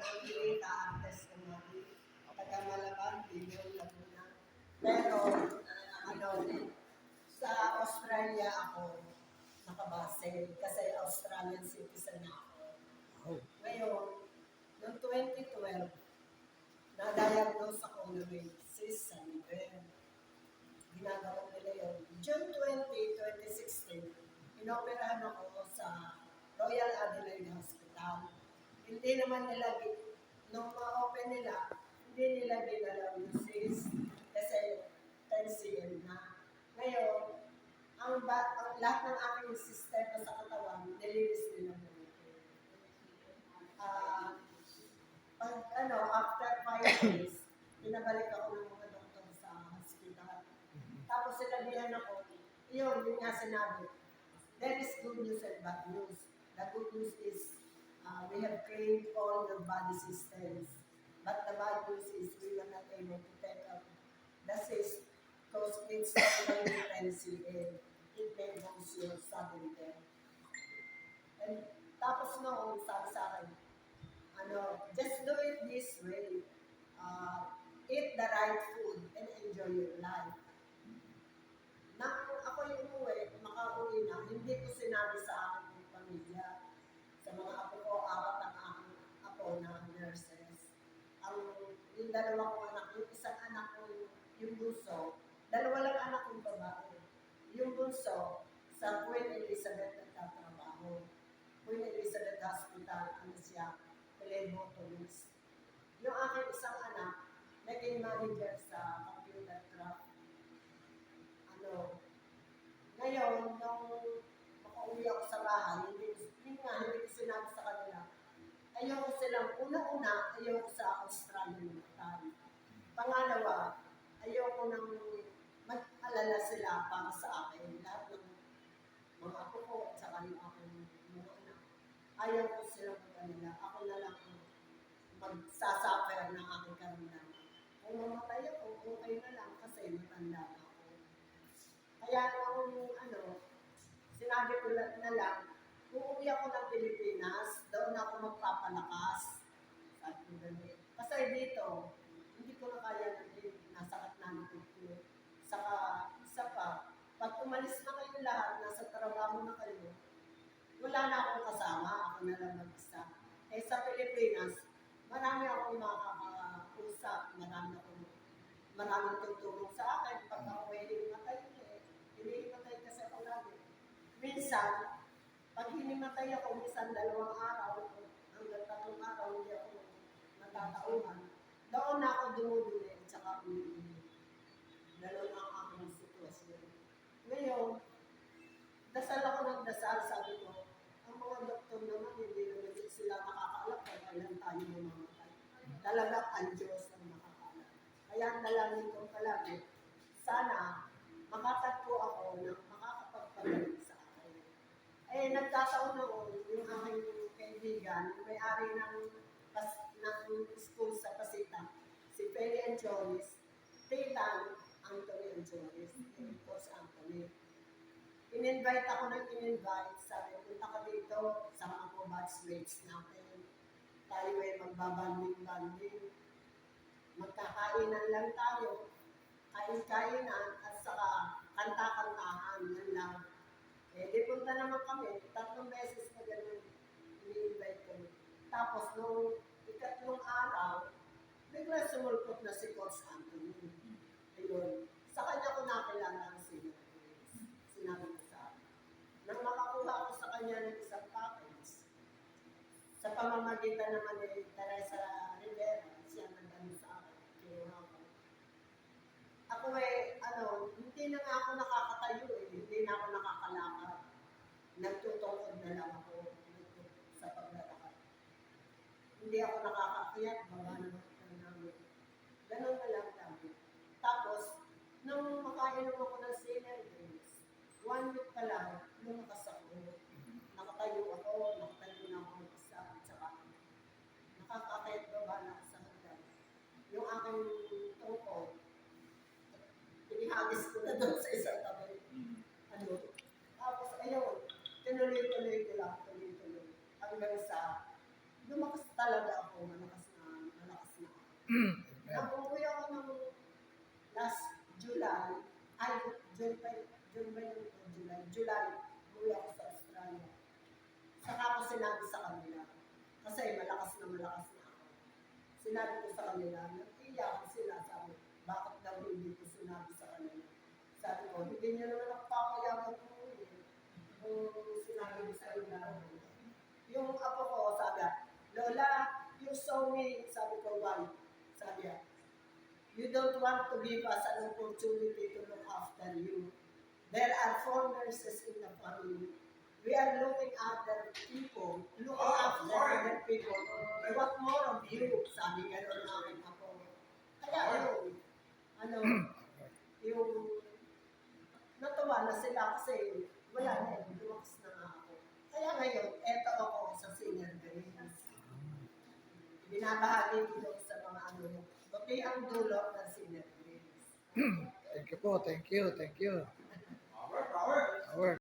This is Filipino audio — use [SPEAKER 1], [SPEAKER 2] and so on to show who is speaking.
[SPEAKER 1] Angelita Artes Kumari, taga Malabang, Bibel, Laguna. Pero, ano, sa Australia ako nakabase kasi Australian citizen na ako. Ngayon, noong 2012, na-diagnose ako na may cyst sa liver. Ginagawa nila yun. June 20, 2016, inoperahan ako sa Royal Adelaide Hospital. Hindi naman nila, nung ma-open nila, hindi nila ginalaw yung cyst kasi 10 cm na. Ngayon, ang lahat ng aking sistema sa katawan, nililis nila mo. After 5 days, pinabalik ako ng mga doktor sa hospital. Tapos sinabihan ako, yun nga sinabi, there is good news and bad news. The good news is we have trained all the body systems. But the bad news is we were not able to take up the cyst because it's only 10 cm. It may cause you sudden death. And tapos noon, sabi sa akin, just do it this way. Eat the right food and enjoy your life. Nang ako yung umuwi, makauwi na, hindi ko sinabi sa aking pamilya, sa mga apo ko, 4 ang aking apo na nurses. Yung 2 kong anak, yung isang anak ko, yung bunso, 2 lang anak kong babae. Yung bunso, sa Queen Elizabeth nagtatrabaho. Queen Elizabeth Hospital, siya, phlebotomist. Yung aking isang anak, naging manager sa computer craft. Ngayon, nung makauwi ako sa bahay, hindi ko sinabi sa kanila, ayoko silang, una-una, ayoko sa Australia naman. Pangalawa, ayoko nang mag-alala sila para sa akin. Lahat ng mga apo ko at saka yung aking mga anak. Ayaw ko silang mag-alala. Ako na lang magsasuffer ng aking karamdaman. Kung mamatay ako, okay na lang kasi matanda na ako. Kaya nung sinabi ko na lang, uuwi ako ng Pilipinas, doon ako magpapalakas. Sabi ko ganun. Kasi dito, hindi ko na kaya nasakit na nito ko. Saka, isa pa, pag umalis na kayo lahat, nasa trabaho na kayo, wala na akong kasama, ako na lang mag-isa. Eh sa Pilipinas, marami akong makakausap, maraming tutulong sa akin. Pag ako ay hinimatay, hinimatay kasi ako lagi. Minsan, pag hinimatay ako, minsan 2 araw, hanggang 3 araw, hindi ako natatauhan. Doon na ako dumuduli at saka umiinom. Ganun ang aking sitwasyon. Ngayon, dasal ako ng dasal, sabi ko, ang mga doktor naman, hindi naman sila makakaalap kung kailan tayo mamamatay. Talagang ang Diyos ang makakaalap. Kaya ang dalangin ko palagi, sana makatagpo ako ng makakapagpagaling sa akin. Eh, nagkataon noon, yung aking kaibigan, may-ari ng school sa Pasita, si Penny Anjolis, Tita Anthony Anjolis, Coach Anthony. In-invite ako sabi, punta ka dito sa mga batchmates natin. Tayo ay magbabanding-banding. Magkakainan lang tayo. Kain-kainan at saka kanta-kantahan. Yan lang. Eh, di punta naman kami. 3 beses na gano'n in-invite kami. Tapos, nung 3 araw, bigla sumulpot na si Coach Anthony. Ayun. Sa kanya ko nakilala ang sinabi ko sa akin. Nang makakuha ko sa kanya ng isang package, sa pamamagitan naman ni Teresa Rivera, siya nagdano sa akin. Kinuha ko. Ako hindi na nga ako nakakatayo hindi na ako nakakalakad. Nagtutungkod na lang ako sa paglalakad. Hindi ako nakakakiyat, baba naman. Ganun na lang dami. Tapos, nung makainom ako ng senior drinks, 1 week pa lang, lumakas ako. Nakatayo na ako mag-isa, at saka nakakakayat baba na sa hagdan. Yung aking tungkod, pinihagis ko na doon sa isang tabi. Tapos, ayun, tuloy-tuloy ko lang, tuloy-tuloy. Hanggang sa, lumakas talaga ako, malakas
[SPEAKER 2] Amen.
[SPEAKER 1] Nang umuwi ako ng last July, ay, June ba yun? O July, umuwi ako sa Australia. Saka ako sinabi sa kanila, kasi malakas na ako. Sinabi ko sa kanila, nag-iyak sila, sabi, bakit daw hindi ko sinabi sa kanila? Sabi ko, hindi niyo naman ako papayagan ko kung sinabi ko sa kanila. Yung apo ko, sabi, Lola, you saw me, sabi ko, why? Sabi, you don't want to give us an opportunity to look after you. There are 4 nurses in the family. We are looking after people, looking after other people. We want more of you, sabi gano'n namin ako. Kaya yun, yung natuwa na sila kasi wala na lumakas na nga ako. Kaya ngayon, eto ako sa senior grace. Binabahagi ko doon sa mga babi ang dulo ng senior grace.
[SPEAKER 2] Thank you po. Thank you.